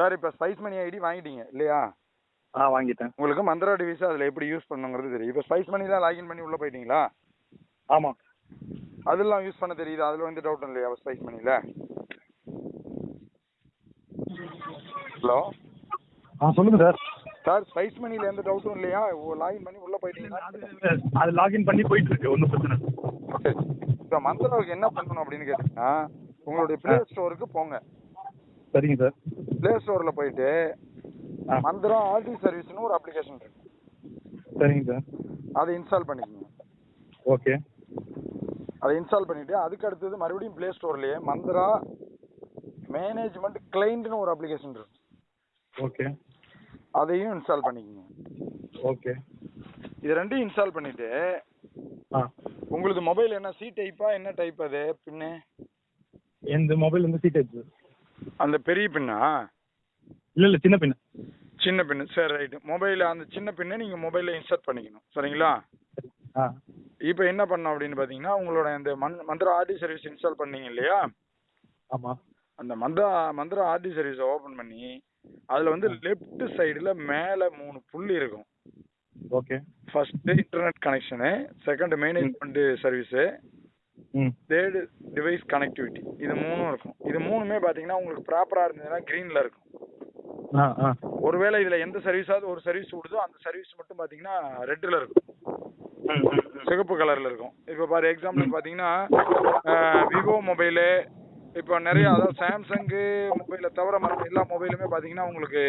Sir இப்போ spice மணி ID வாங்கிட்டீங்க இல்லையா? வாங்கிட்டேன். உங்களுக்கு மந்த்ரா டிவைஸ் அதில் எப்படி யூஸ் பண்ணணுங்கிறது தெரியும். இப்போ ஸ்பைஸ் மணிலாம் லாகின் பண்ணி உள்ளே போயிட்டீங்களா? ஆமாம். அதெல்லாம் யூஸ் பண்ண தெரியுது, அதில் வந்து டவுட் இல்லையா ஸ்பைஸ் மணியில்? ஹலோ சொல்லுங்க சார். சார் ஸ்பைஸ் மணியில் எந்த டவுட்டும் இல்லையா? லாகின் பண்ணி உள்ளே போயிட்டீங்களா? அது லாகின் பண்ணி போயிட்டு இருக்கு, ஒன்றும் பிரச்சனை இல்லை. சரி, இப்போ மந்த்ராவுக்கு என்ன பண்ணணும் அப்படின்னு கேட்டிங்கன்னா, உங்களுடைய ப்ளே ஸ்டோருக்கு போங்க. சரிங்க சார். ப்ளே ஸ்டோரில் போயிட்டு மந்த்ரா ஆர்டி சர்வீஸ்னு ஒரு அப்ளிகேஷன் இருக்கு. சரிங்க சார். அதை இன்ஸ்டால் பண்ணிக்கோங்க. ஓகே. அதை இன்ஸ்டால் பண்ணிவிட்டு அதுக்கு அடுத்தது மறுபடியும் ப்ளே ஸ்டோர்லேயே மந்த்ரா மேனேஜ்மெண்ட் கிளைண்ட்னு ஒரு அப்ளிகேஷன் இருக்கு. ஓகே. அதையும் இன்ஸ்டால் பண்ணிக்கோங்க. ஓகே. இது ரெண்டையும் இன்ஸ்டால் பண்ணிவிட்டு உங்களுக்கு மொபைல் என்ன சி டைப்பா என்ன டைப் அது பின்னு? எந்த மொபைல் வந்து சி டைப் சார். அந்த பெரிய பின்னா? இல்லை சின்ன பின்னு. சின்ன பின்னு, சரி ரைட்டு. மொபைல் அந்த சின்ன பின்னை நீங்கள் மொபைலில் இன்சர்ட் பண்ணிக்கணும். சரிங்களா? இப்போ என்ன பண்ணணும் அப்படின்னு பார்த்தீங்கன்னா, உங்களோட இந்த மந்த்ரா ஆர்டி சர்வீஸ் இன்ஸ்டால் பண்ணீங்க இல்லையா? ஆமாம். அந்த மந்த்ரா ஆர்டி சர்வீஸை ஓப்பன் பண்ணி அதில் வந்து லெஃப்ட் சைடில் மேலே 3 புள்ளி இருக்கும். Okay. First internet connection, second management service, third device connectivity. இது 3ம் இருக்கும். இது 3மே பார்த்தீங்கன்னா உங்களுக்கு ப்ராப்பராக இருந்ததுன்னா க்ரீனில் இருக்கும். ஒருவேளை இதில் எந்த சர்வீஸாவது ஒரு சர்வீஸ் விடுதோ அந்த சர்வீஸ் மட்டும் பார்த்தீங்கன்னா ரெட்டில் இருக்கும், சிகப்பு கலரில் இருக்கும். இப்போ ஃபார் எக்ஸாம்பிள் பார்த்தீங்கன்னா விவோ மொபைலு, இப்போ நிறைய, அதாவது சாம்சங்கு மொபைலை தவிர மற்ற எல்லா மொபைலுமே பார்த்தீங்கன்னா உங்களுக்கு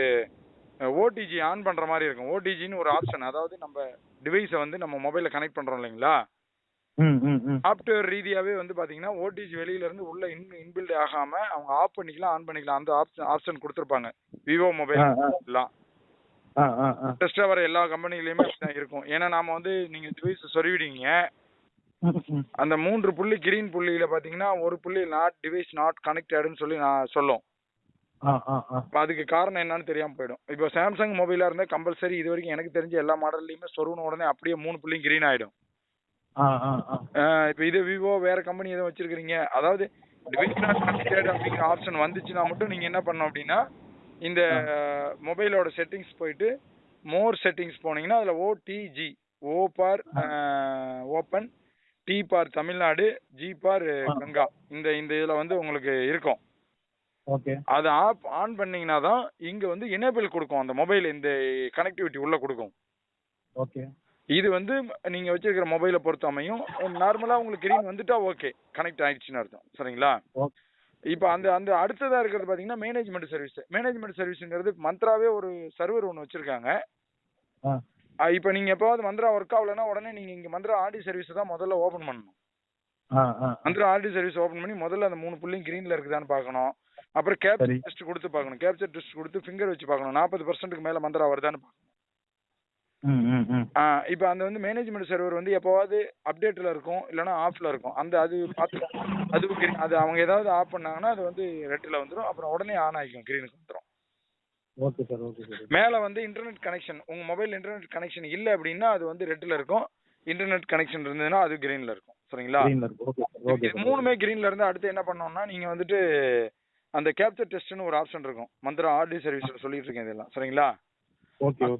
ஓடிஜி ஆன் பண்ணுற மாதிரி இருக்கும். ஓடிஜின்னு ஒரு ஆப்ஷன், அதாவது நம்ம டிவைஸை வந்து நம்ம மொபைலில் கனெக்ட் பண்ணுறோம் இல்லைங்களா? சாஃப்ட்வேர் ரீதியாகவே வந்து பார்த்தீங்கன்னா ஓடிஜி வெளியிலேருந்து உள்ள இன்பில்ட் ஆகாமல் அவங்க ஆஃப் பண்ணிக்கலாம் ஆன் பண்ணிக்கலாம், அந்த ஆப்ஷன் கொடுத்துருப்பாங்க விவோ மொபைல் எல்லாம். டெஸ்ட்டாக வர எல்லா கம்பெனிலையுமே அப்படிதான் இருக்கும். ஏன்னா நாம வந்து நீங்கள் டிவைஸ் சொருவிடுவீங்க, அந்த 3 புள்ளி கிரீன் புள்ளியில பார்த்தீங்கன்னா ஒரு புள்ளி டிவைஸ் நாட் கனெக்டட்னு சொல்லி நான் சொல்லும். அதுக்கு காரணம் என்னன்னு தெரியாமல் போயிடும். இப்போ சாம்சங் மொபைலாக இருந்தால் கம்பல்சரி இது வரைக்கும் எனக்கு தெரிஞ்ச எல்லா மாடல்லையுமே சொருவின உடனே அப்படியே 3 புள்ளி கிரீன் ஆகிடும். இப்போ இது விவோ வேற கம்பெனி எதுவும் வச்சிருக்கீங்க, அதாவது டிவைஸ் நாட் கனெக்டட் அப்படிங்கிற ஆப்ஷன் வந்துச்சுன்னா மட்டும் நீங்கள் என்ன பண்ணணும் அப்படின்னா, இந்த மொபைலோட செட்டிங்ஸ் போயிட்டு மோர் செட்டிங்ஸ் போனீங்கன்னா அதில் ஓடிஜி, ஓ பார் ஓப்பன், டி பார் தமிழ்நாடு, ஜி பார் கங்கா, இந்த இதில் வந்து உங்களுக்கு இருக்கும். ஓகே. அதை ஆன் பண்ணீங்கன்னா தான் இங்கே வந்து எனேபிள் கொடுக்கும், அந்த மொபைல் இந்த கனெக்டிவிட்டி உள்ள கொடுக்கும். ஓகே. இது வந்து நீங்கள் வச்சிருக்கிற மொபைலை பொறுத்த அமையும். நார்மலாக உங்களுக்கு கிரீன் வந்துட்டா ஓகே, கனெக்ட் ஆகிடுச்சுன்னு அர்த்தம். சரிங்களா? இப்போ அந்த அடுத்ததாக இருக்கிறது பார்த்தீங்கன்னா மேனேஜ்மெண்ட் சர்வீஸ். மேனேஜ்மெண்ட் சர்வீஸுங்கிறது மந்த்ராவே ஒரு சர்வர் ஒன்று வச்சுருக்காங்க. இப்போ நீங்கள் எப்போவாது மந்த்ரா ஒர்க் ஆகலைன்னா உடனே நீங்கள் இங்கே மந்த்ரா ஆர்டி சர்வீஸ் தான் முதல்ல ஓப்பன் பண்ணணும். மந்த்ரா ஆர்டி சர்வீஸ் ஓப்பன் பண்ணி முதல்ல அந்த 3 புள்ளியும் கிரீனில் இருக்குதான்னு பார்க்கணும். அப்புறம் கேப்சர் டெஸ்ட் கொடுத்து பார்க்கணும். கேப்சர் டெஸ்ட் கொடுத்து ஃபிங்கர் வச்சு பார்க்கணும். 40%க்கு மேலே மந்த்ரா வருதான்னு பார்க்கணும். இப்போ அந்த வந்து மேனேஜ்மெண்ட் சர்வர் வந்து எப்போவாது அப்டேட்டில் இருக்கும், இல்லைன்னா ஆஃபில் இருக்கும். அது பார்த்து அது அவங்க ஏதாவது ஆஃப் பண்ணாங்கன்னா அது வந்து ரெட்டில் வந்துடும், அப்புறம் உடனே ஆன் ஆகிக்கும், கிரீனுக்கு வந்துடும். Okay sir. Okay sir. மேலே வந்து இன்டர்நெட் கனெக்ஷன், உங்கள் மொபைல் இன்டர்நெட் கனெக்ஷன் இல்லை அப்படின்னா அது வந்து ரெட்டில் இருக்கும். இன்டர்நெட் கனெக்ஷன் இருந்ததுன்னா அது கிரீனில் இருக்கும். சரிங்களா? இது 3மே கிரீனில் இருந்து அடுத்து என்ன பண்ணோம்னா நீங்கள் வந்துட்டு அந்த கேப்சர் டெஸ்ட்னு ஒரு ஆப்ஷன் இருக்கும். மந்த்ரா ஆர்டி சர்வீஸில் சொல்லிட்டு இருக்கேன் இதெல்லாம். சரிங்களா?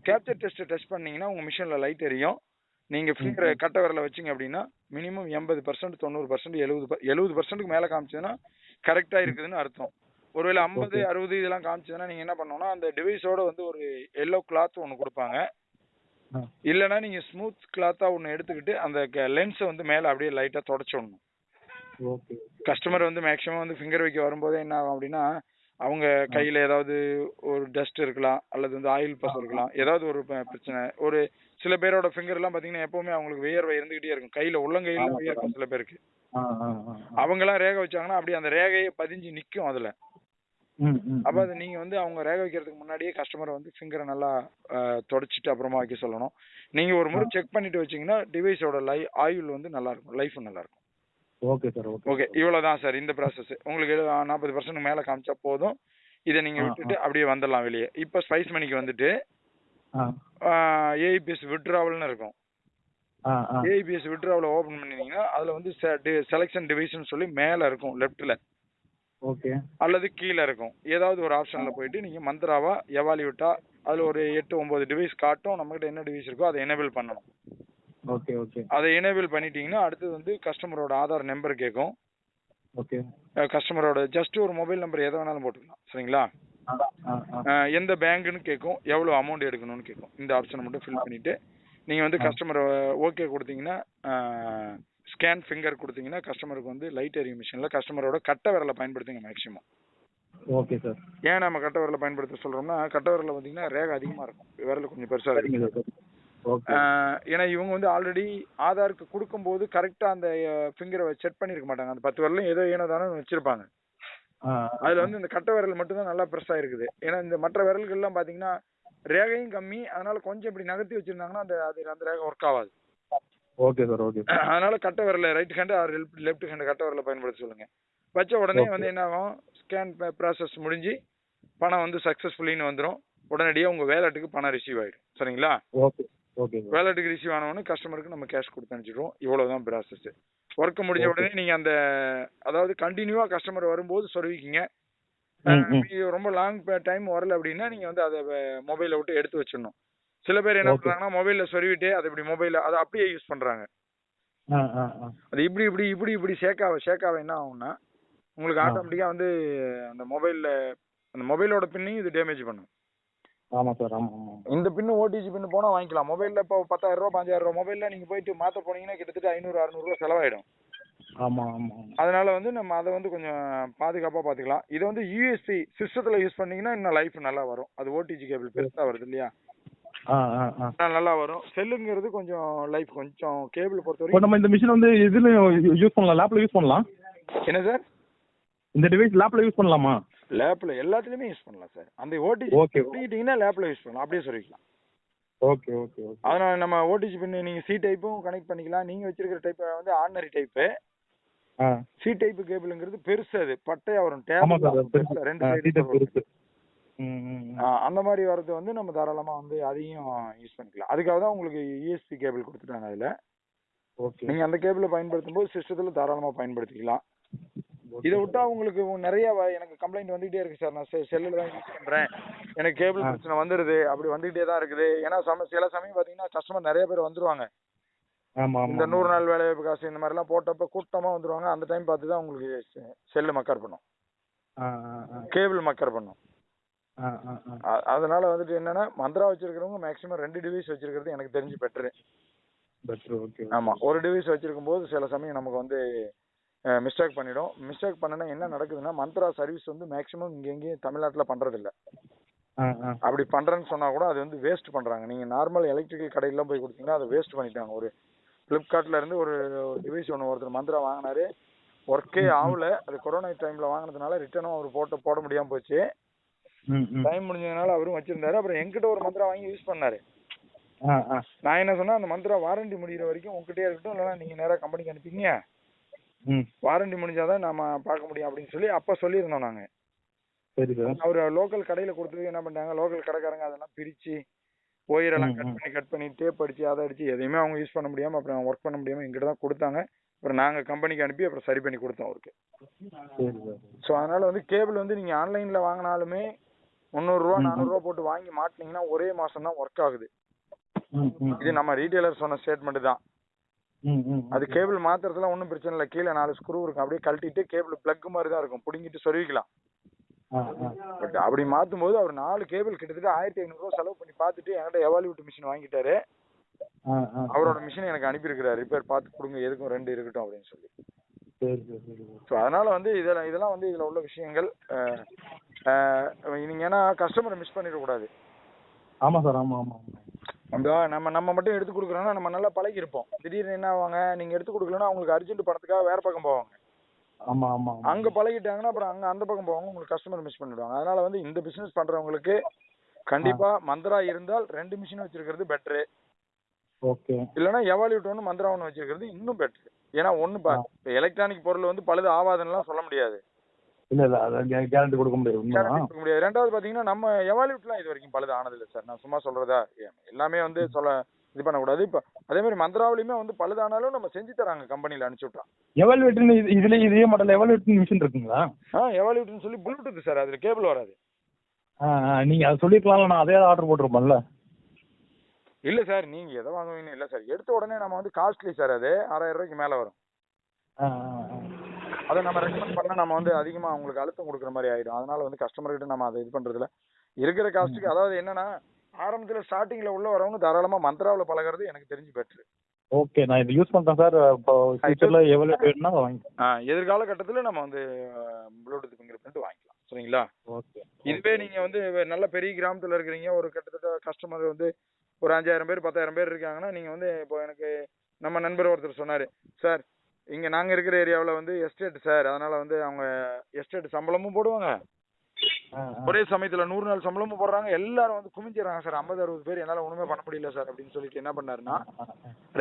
கேப்சர் டெஸ்ட் பண்ணீங்கன்னா உங்கள் மிஷினில் லைட் எரியும். நீங்கள் ஃபிங்கரை கட்ட விரல வச்சிங்க அப்படின்னா மினிமம் 80%, 90%, 70%க்கு மேலே காமிச்சதுன்னா கரெக்டாக இருக்குதுன்னு அர்த்தம். ஒருவேளை 50, 60 இதெல்லாம் காமிச்சதுன்னா நீங்கள் என்ன பண்ணணும்னா அந்த டிவைஸோட வந்து ஒரு எல்லோ கிளாத் ஒன்று கொடுப்பாங்க. இல்லைன்னா நீங்கள் ஸ்மூத் கிளாத்தாக ஒன்று எடுத்துக்கிட்டு அந்த லென்ஸை வந்து மேலே அப்படியே லைட்டாக தொடச்சி விடணும். கஸ்டமர் வந்து மேக்ஸிமம் வந்து ஃபிங்கர் வைக்க வரும்போதே என்ன ஆகும் அப்படின்னா, அவங்க கையில் ஏதாவது ஒரு டஸ்ட் இருக்கலாம், அல்லது வந்து ஆயில் பஸ் இருக்கலாம், ஏதாவது ஒரு பிரச்சனை. ஒரு சில பேரோட ஃபிங்கர்லாம் பார்த்தீங்கன்னா எப்போவுமே அவங்களுக்கு வியர்வை இருந்துகிட்டே இருக்கும், கையில் உள்ளங்கையில் வியர்க்கும் சில பேருக்கு. அவங்கெல்லாம் ரேகை வச்சாங்கன்னா அப்படியே அந்த ரேகையை பதிஞ்சு நிற்கும் அதில். அப்போ அது நீங்கள் வந்து அவங்க ரேகை வைக்கிறதுக்கு முன்னாடியே கஸ்டமரை வந்து ஃபிங்கரை நல்லா தொடச்சிட்டு அப்புறமா வைக்க சொல்லணும். நீங்கள் ஒரு முறை செக் பண்ணிட்டு வச்சிங்கன்னா டிவைஸோட ஆயுள் வந்து நல்லாயிருக்கும், லைஃபும் நல்லாயிருக்கும். Okay sir. ஓகே, இவ்வளோதான் சார் இந்த ப்ராசஸ். உங்களுக்கு 40% மேலே காமிச்சா போதும். இதை நீங்கள் விட்டுட்டு அப்படியே வந்துடலாம் வெளியே. இப்போ ஸ்பைஸ் மணிக்கு வந்துட்டு ஏஐபிஎஸ் விட்ராவல்னு இருக்கும். ஏஐபிஎஸ் விட்ராவலை ஓப்பன் பண்ணினீங்கன்னா அதில் வந்து செலெக்ஷன் டிவைஸ்னு சொல்லி மேலே இருக்கும் லெஃப்ட்டில். ஓகே. அல்லது கீழே இருக்கும். ஏதாவது ஒரு ஆப்ஷன்ல போயிட்டு நீங்க மந்த்ராவா எவால்யூட்டா அதுல ஒரு 8 9 டிவைஸ் காட்டும். நம்மகிட்ட என்ன டிவைஸ் இருக்கோ அதை எனேபிள் பண்ணணும். Okay okay. அதை எனேபிள் பண்ணிட்டீங்கன்னா அடுத்தது வந்து கஸ்டமரோட ஆதார் நம்பர் கேட்கும். ஓகே. கஸ்டமரோட ஜஸ்ட் ஒரு மொபைல் நம்பர் எதை வேணாலும் போட்டுக்கலாம். சரிங்களா? எந்த பேங்க்னு கேட்கும், எவ்வளவு அமௌண்ட் எடுக்கணும்னு கேட்கும். இந்த ஆப்ஷனை மட்டும் ஃபில் பண்ணிட்டு நீங்க வந்து கஸ்டமர் ஓகே கொடுத்தீங்கன்னா ஸ்கேன் ஃபிங்கர் கொடுத்தீங்கன்னா கஸ்டமருக்கு வந்து லைட் எரியும் மிஷின்ல கஸ்டமரோட கட்டை விரலை பயன்படுத்துங்க மேக்ஸிமம். Okay sir. ஏன் நம்ம கட்டை விரலை பயன்படுத்த சொல்றோம்னா கட்டை விரல பார்த்தீங்கன்னா ரேகை அதிகமா இருக்கும், விரல் கொஞ்சம் பெருசா இருக்கும். ஏன்னா இவங்க வந்து ஆல்ரெடி ஆதாருக்கு கொடுக்கும்போது கரெக்டா அந்த ஃபிங்கரை செட் பண்ணிருக்க மாட்டாங்க. அந்த 10 விரலும் ஏதோ ஏனோ தானே வச்சிருப்பாங்க. அதுல வந்து இந்த கட்டை விரல் மட்டும் தான் நல்லா பெருசா இருக்குது. ஏன்னா இந்த மற்ற விரல்கள் எல்லாம் பாத்தீங்கன்னா ரேகையும் கம்மி, அதனால கொஞ்சம் இப்படி நகர்த்தி வச்சிருந்தாங்கன்னா அந்த ரேகை ஒர்க் ஆகாது. Okay sir. ஓகே. அதனால கட்டை விரல right hand are left hand கட்டை விரல பயன்படுத்த சொல்லுங்க. வச்ச உடனே வந்து என்ன ஆகும், ஸ்கேன் ப்ராசஸ் முடிஞ்சு பணம் வந்து சக்சஸ்ஃபுல்லின்னு வந்துடும். உடனடியாக உங்க வேலட்டுக்கு பணம் ரிசீவ் ஆயிடும். சரிங்களா? Okay okay. வேலட்டுக்கு ரிசீவ் ஆனவொடனே கஸ்டமருக்கு நம்ம கேஷ் கொடுத்து அனுப்பிச்சிடுவோம். இவ்வளவுதான் ப்ராசஸ். ஒர்க் முடிஞ்ச உடனே நீங்க அந்த அதாவது கண்டினியூவா கஸ்டமர் வரும்போது சொருவிக்கிங்க. ரொம்ப லாங் டைம் வரல அப்படின்னா நீங்க வந்து அதை மொபைலை விட்டு எடுத்து வச்சிடணும். சில பேர் என்ன பண்றாங்கன்னா மொபைல்ல சொருவிட்டு அதை இப்படி மொபைல அதை அப்படியே யூஸ் பண்றாங்க. அது இப்படி இப்படி இப்படி இப்படி ஷேக்காவ என்ன ஆகும்னா உங்களுக்கு ஆட்டோமேட்டிக்கா வந்து அந்த மொபைலோட பின்னையும் இது டேமேஜ் பண்ணும். ஆமா சார். ஆமா ஆமா. இந்த பின்னு ஓடிஜி பின்னு போனா வாங்கிக்கலாம். மொபைல்ல இப்போ 10,000 ரூபா 5,000 ரூபா மொபைல்ல நீங்க போயிட்டு மாத்த போனீங்கன்னா கிட்டத்தட்ட 500 600 ரூபா செலவாயிடும். ஆமா ஆமா. அதனால வந்து நம்ம அதை வந்து கொஞ்சம் பாதுகாப்பா பாத்துக்கலாம். இது வந்து யூஎஸ்பி சிஸ்டத்துல யூஸ் பண்ணீங்கன்னா இன்னும் லைஃப் நல்லா வரும். அது ஓடிஜி கேபிள் பெருசா வருது இல்லையா? நல்லா வரும். செல்லுங்கிறது கொஞ்சம் லைஃப் கொஞ்சம் கேபிள் பொறுத்தவரைக்கும் நம்ம இந்த மிஷின் வந்து இதுல யூஸ் பண்ணலாம், லேப்ல யூஸ் பண்ணலாம். என்ன சார்? இந்த டிவைஸ் லேப்ல யூஸ் பண்ணலாமா? லேப்ல எல்லாத்துலயுமே யூஸ் பண்ணலாம் சார். அந்த ஓடிஜி பண்ணிட்டீங்கன்னா லேப்ல யூஸ் பண்ணலாம், அப்படியே சொல்லிக்கலாம். Okay okay okay. அதனால நம்ம ஓடிஜி பின் நீங்க சி டைப்பும் கனெக்ட் பண்ணிக்கலாம். நீங்க வச்சிருக்கிற டைப் வந்து ஆர்டினரி டைப். சி டைப் கேபிள்ங்கிறது பெருசு, அது பட்டையா வரும். டேப் ரெண்டு சைடு பெருசு. அந்த மாதிரி வரது வந்து நம்ம தாராளமா வந்து அதையும் யூஸ் பண்ணிக்கலாம். அதுக்காக தான் உங்களுக்கு யூஎஸ்பி கேபிள் கொடுத்துட்டாங்க அதுல. நீங்க அந்த கேபிளை பயன்படுத்தும் போது சிஸ்டத்துல தாராளமா பயன்படுத்திக்கலாம். இதை விட்டா உங்களுக்கு நிறைய எனக்கு கம்ப்ளைண்ட் வந்துகிட்டே இருக்கு சார். நான் செல்லுல தான் யூஸ் பண்றேன், எனக்கு கேபிள் பிரச்சனை வந்துடுது, அப்படி வந்துகிட்டே தான் இருக்குது. ஏன்னா சில சமயம் பாத்தீங்கன்னா கஸ்டமர் நிறைய பேர் வந்துருவாங்க. இந்த 100 நாள் வேலைவாய்ப்பு காசு இந்த மாதிரி எல்லாம் போட்டப்ப கூட்டமா வந்துருவாங்க. அந்த டைம் பார்த்து தான் உங்களுக்கு செல்லு மக்கர் பண்ணும், கேபிள் மக்கர் பண்ணும். அதனால வந்துட்டு என்னன்னா மந்த்ரா வச்சிருக்கிறவங்க மேக்ஸிமம் 2 டிவைஸ் வச்சிருக்கிறது எனக்கு தெரிஞ்சு பெட்டரு. ஆமா, ஒரு டிவைஸ் வச்சிருக்கும் போது சில சமயம் நமக்கு வந்து மிஸ்டேக் பண்ணிடும். மிஸ்டேக் பண்ணனா என்ன நடக்குதுன்னா மந்த்ரா சர்வீஸ் வந்து மேக்ஸிமம் இங்க எங்கேயும் தமிழ்நாட்டுல பண்றது இல்ல. அப்படி பண்றேன்னு சொன்னா கூட அது வந்து வேஸ்ட் பண்றாங்க. நீங்க நார்மல் எலக்ட்ரிக்கல் கடையில போய் கொடுத்தீங்கன்னா அதை வேஸ்ட் பண்ணிட்டாங்க. ஒரு பிளிப்கார்ட்ல இருந்து ஒரு டிவைஸ் ஒருத்தர் மந்த்ரா வாங்கினாரு, ஒர்க்கே ஆகல. அது கொரோனா டைம்ல வாங்கினதுனால ரிட்டர்னும் அவர் போட முடியாம போச்சு. டைம் முடிஞ்சதுனால அவரும் வச்சிருந்தாரு. அப்புறம் என்கிட்ட ஒரு மந்த்ரா வாங்கி யூஸ் பண்ணாரு. நான் என்ன சொன்னா, அந்த மந்த்ரா வாரண்டி முடிகிற வரைக்கும் உங்ககிட்டயே இருக்கட்டும், இல்லைன்னா நீங்க நேரா கம்பெனிக்கு அனுப்பிங்க, வாரண்டி முடிஞ்சாதான் நாம பார்க்க முடியும் அப்படின்னு சொல்லி அப்ப சொல்லியிருந்தோம் நாங்க. அவர் லோக்கல் கடையில கொடுத்தது என்ன பண்ணாங்க, லோக்கல் கடைக்காரங்க அதெல்லாம் பிரிச்சு ஒயரெல்லாம் கட் பண்ணி டேப் அடிச்சு அதை அடிச்சு எதையுமே அவங்க யூஸ் பண்ண முடியாம அப்புறம் ஒர்க் பண்ண முடியாம எங்கிட்ட தான் கொடுத்தாங்க. அப்புறம் நாங்க கம்பெனிக்கு அனுப்பி அப்புறம் சரி பண்ணி கொடுத்தோம் அவருக்கு. ஸோ அதனால வந்து கேபிள் வந்து நீங்க ஆன்லைன்ல வாங்கினாலுமே 300 ரூபா 400 ரூபா போட்டு வாங்கி மாட்டினீங்கன்னா ஒரே மாசம் தான் ஒர்க் ஆகுது. இது நம்ம ரீட்டைலர் சொன்ன ஸ்டேட்மெண்ட் தான். அது கேபிள் மாத்திரத்துல ஒன்றும் பிரச்சனை இல்லை. கீழே 4 ஸ்க்ரூ இருக்கும், அப்படியே கழட்டிட்டு கேபிள் பிளக் மாதிரி தான் இருக்கும், பிடிங்கிட்டு சொருவிக்கலாம். பட் அப்படி மாத்தும் போது அவர் 4 கேபிள் கிட்டத்தட்ட 1500 ரூபா செலவு பண்ணி பார்த்துட்டு என்கிட்ட எவால்யூட் மிஷின் வாங்கிட்டாரு. அவரோட மிஷினை எனக்கு அனுப்பியிருக்கிறாரு, ரிப்பேர் பார்த்து கொடுங்க, எதுக்கும் 2 இருக்கட்டும் அப்படின்னு சொல்லி. ஸோ அதனால வந்து இதெல்லாம் வந்து இதுல உள்ள விஷயங்கள். நீங்க ஏன்னா கஸ்டமரை மிஸ் பண்ணிடக்கூடாது. ஆமா சார். ஆமா ஆமா. நம்ம மட்டும் எடுத்து கொடுக்குறோம்னா நம்ம நல்லா பழகி இருப்போம். திடீர்னு என்ன ஆவாங்க, நீங்க எடுத்து கொடுக்கலன்னா அவங்களுக்கு அர்ஜென்ட் பணத்துக்காக வேற பக்கம் போவாங்க. ஆமா ஆமா. அங்க பழகிட்டாங்கன்னா அப்புறம் அந்த பக்கம் போவாங்க, உங்களுக்கு கஸ்டமர் மிஸ் பண்ணிடுவாங்க. அதனால வந்து இந்த பிசினஸ் பண்றவங்களுக்கு கண்டிப்பா மந்த்ரா இருந்தால் 2 மிஷின் வச்சிருக்கிறது பெட்டரு. ஓகே. இல்லைன்னா எவால்யூட் ஒன்று மந்த்ரா ஒன்று வச்சிருக்கிறது இன்னும் பெட்டரு. ஏன்னா எலக்ட்ரானிக் பொருள் வந்து பழுது ஆகாதுன்னு சொல்ல முடியாது. கேரண்டி கொடுக்க முடியாது. ரெண்டாவது பாத்தீங்கன்னா நம்ம எவால்யூட்லாம் இது வரைக்கும் பழுது ஆனது இல்லை சார். நான் சும்மா சொல்றதா, எல்லாமே வந்து இது பண்ணக்கூடாது. இப்போ அதே மாதிரி மந்த்ராவிலையுமே வந்து பழுதானாலும் நம்ம செஞ்சு தராங்க, கம்பெனியில் அனுப்பிச்சு விட்டா. எவாலுவேட்னு இதுல இதே மாடல் எவாலுவேட் மிஷின் இருக்குங்களா? எவாலுவேட்னு சொல்லி ப்ளூடூத் சார், அதில் கேபிள் வராது. நீங்க அதை சொல்லிருக்கலாம்ல, நான் அதே ஆர்டர் போட்டிருப்பேன்ல. இல்லை சார், நீங்கள் எதை வாங்குவீங்கன்னு இல்லை சார், எடுத்த உடனே நம்ம வந்து காஸ்ட்லி சார், அது 6000 ரூபாய்க்கு மேலே வரும். அதை நம்ம ரெக்கமெண்ட் பண்ணால் நம்ம வந்து அதிகமாக அவங்களுக்கு அழுத்தம் கொடுக்குற மாதிரி ஆகிடும். அதனால வந்து கஸ்டமர்கிட்ட நம்ம அதை இது பண்ணுறதுல இருக்கிற காஸ்ட்டுக்கு, அதாவது என்னன்னா ஆரம்பத்தில் ஸ்டார்டிங்கில் உள்ள வரவங்க தாராளமாக மந்த்ராவில் பழகிறது எனக்கு தெரிஞ்சு பெட்ரு. ஓகே, நான் இது யூஸ் பண்ணுறேன் சார். இப்போ ஃபியூச்சரில் எவாலுவேட் வேணும்னா வாங்கிக்கலாம். எதிர்கால கட்டத்தில் நம்ம வந்து ப்ளூடூத் ஃபிங்கர் பிரிண்ட் வாங்கிக்கலாம், சரிங்களா? ஓகே. இதுவே நீங்கள் வந்து நல்ல பெரிய கிராமத்தில் இருக்கிறீங்க, ஒரு கிட்டத்தட்ட கஸ்டமர் வந்து ஒரு 5000 பேர் 10000 பேர் இருக்காங்கன்னா, நீங்கள் வந்து இப்போ எனக்கு நம்ம நண்பர் ஒருத்தர் சொன்னார், சார் இங்கே நாங்கள் இருக்கிற ஏரியாவில் வந்து எஸ்டேட் சார், அதனால் வந்து அவங்க எஸ்டேட் சம்பளமும் போடுவாங்க, ஒரே சமயத்தில் 100 நாள் சம்பளமும் போடுறாங்க, எல்லாரும் வந்து குமிஞ்சிடறாங்க சார், 50-60 பேர், என்னால் ஒன்றுமே பண்ண முடியல சார் அப்படின்னு சொல்லிட்டு என்ன பண்ணாருன்னா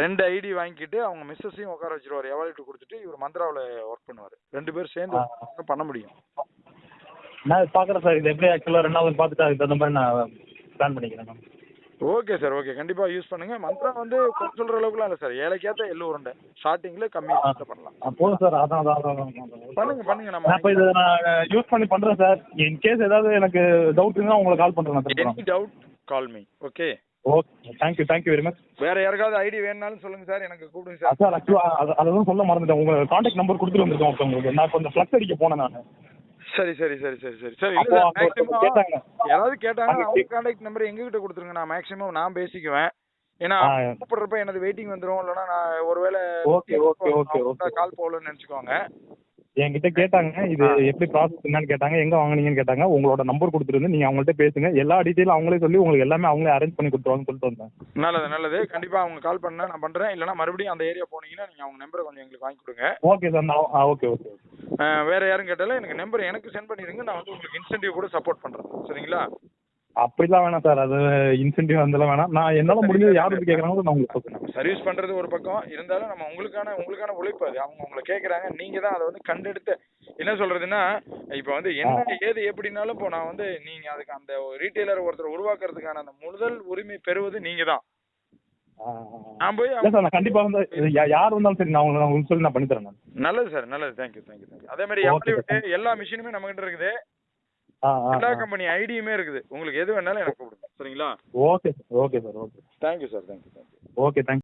2 ஐடி வாங்கிட்டு அவங்க மிஸ்ஸஸையும் உட்கார வச்சிருவார், எவாலிட்டி கொடுத்துட்டு இவர் மந்த்ராவில் ஒர்க் பண்ணுவார். 2 பேர் சேர்ந்து பண்ண முடியும். நான் பார்க்குறேன் சார், இது எப்படி ஆக்சுவலாக 2வது பார்த்துட்டு அதுக்கு தகுந்த மாதிரி நான் பிளான் பண்ணிக்கிறேன். ஓகே சார், ஓகே, கண்டிப்பாக யூஸ் பண்ணுங்க. மந்த்ரா வந்து கொஞ்சம் சொல்கிற அளவுக்குலாம் இல்லை சார், ஏழைக்கேற்ற எள்ளு உருண்டை ஸ்டார்டிங்கில் கம்மி பண்ணலாம். போதும் சார், அதான் பண்ணுங்க. நம்ம இப்போ இதை நான் யூஸ் பண்ணி பண்ணுறேன் சார். இன் கேஸ் ஏதாவது எனக்கு டவுட் இருந்தால் உங்களுக்கு கால் பண்ணுறேன். Any doubt call me. Okay okay, thank you very much. வேற யாருக்காவது ஐடி வேணுனாலும் சொல்லுங்க சார், எனக்கு கூப்பிடுங்க சார். சார் ஆக்சுவலாக அதெல்லாம் சொல்ல மறந்துட்டேன், உங்கள் கான்டாக்ட் நம்பர் கொடுத்துட்டு வந்திருக்கேன் ஒருத்தவங்களுக்கு. நான் கொஞ்சம் ஃப்ளக்ஸ் அடிக்க போனேன் நான். சரி இல்ல மேக்ஸிமம் யாராவது கேட்டாங்க அவங்க கான்டாக்ட் நம்பர் எங்ககிட்ட கொடுத்துருங்க, நான் மேக்ஸிமம் நான் பேசிக்குவேன். ஏன்னா கூப்பிடுறப்ப எனது வெயிட்டிங் வந்துடும், இல்லைன்னா நான் ஒருவேளை கால் போகலன்னு நினைச்சுக்கோங்க. என்கிட்ட கேட்டாங்க இது எப்படி ப்ராசஸ் என்னன்னு கேட்டாங்க, எங்க வாங்குனீங்கன்னு கேட்டாங்க. உங்களோட நம்பர் கொடுத்துருந்து நீங்க அவங்கள்ட்ட பேசுங்க, எல்லா டீட்டெயிலும் அவங்களே சொல்லி உங்களுக்கு எல்லாமே அவங்களே அரேஞ்ச் பண்ணி கொடுத்துருவாங்கன்னு சொல்லிட்டு வந்தேன். நல்லது. கண்டிப்பா அவங்க கால் பண்ணா நான் பண்றேன், இல்லைன்னா மறுபடியும் அந்த ஏரியா போனீங்கன்னா நீங்க அவங்க நம்பரை கொஞ்சம் எங்களுக்கு வாங்கி கொடுங்க. ஓகே சார், நான் ஓகே. வேற யாரும் கேட்டாலும் எனக்கு நம்பர் எனக்கு சென்ட் பண்ணிடுங்க, நான் வந்து உங்களுக்கு இன்சென்டிவ் கூட சப்போர்ட் பண்றேன், சரிங்களா? அப்படிலாம் வேணாம் சார், அது இன்சென்டிவ் அதெல்லாம் வேணாம். நான் என்னால முடிஞ்சது யார் வந்து கேட்கறாங்களோ நான் உங்களுக்கு சொல்றேன். சர்வீஸ் பண்றது ஒரு பக்கம் இருந்தாலும் நம்ம உங்களுக்கான உழைப்பு அது. அவங்க உங்களை கேட்கறாங்க, நீங்க தான் அதை வந்து கண்டெடுத்து என்ன சொல்றதுன்னா, இப்போ வந்து என்ன ஏது எப்படின்னாலும் இப்போ நான் வந்து நீங்க அதுக்கு அந்த ரீட்டைலர் ஒருத்தர் உருவாக்குறதுக்கான அந்த முதல் உரிமை பெறுவது நீங்க தான். நான் போய் நான் கண்டிப்பா வந்து யார் வந்தாலும் சரி நான் உங்களுக்கு சொல்லி நான் பண்ணி தரேன். நல்லது சார், நல்லது. தேங்க்யூ. அதே மாதிரி எல்லா மிஷினுமே நம்ம கிட்ட இருக்குது, எல்லா கம்பெனி ஐடியுமே இருக்குது. உங்களுக்கு எது வேணாலும் எனக்கு கூப்பிடுங்க, சரிங்களா? Okay sir. Thank you sir. Okay, thank you.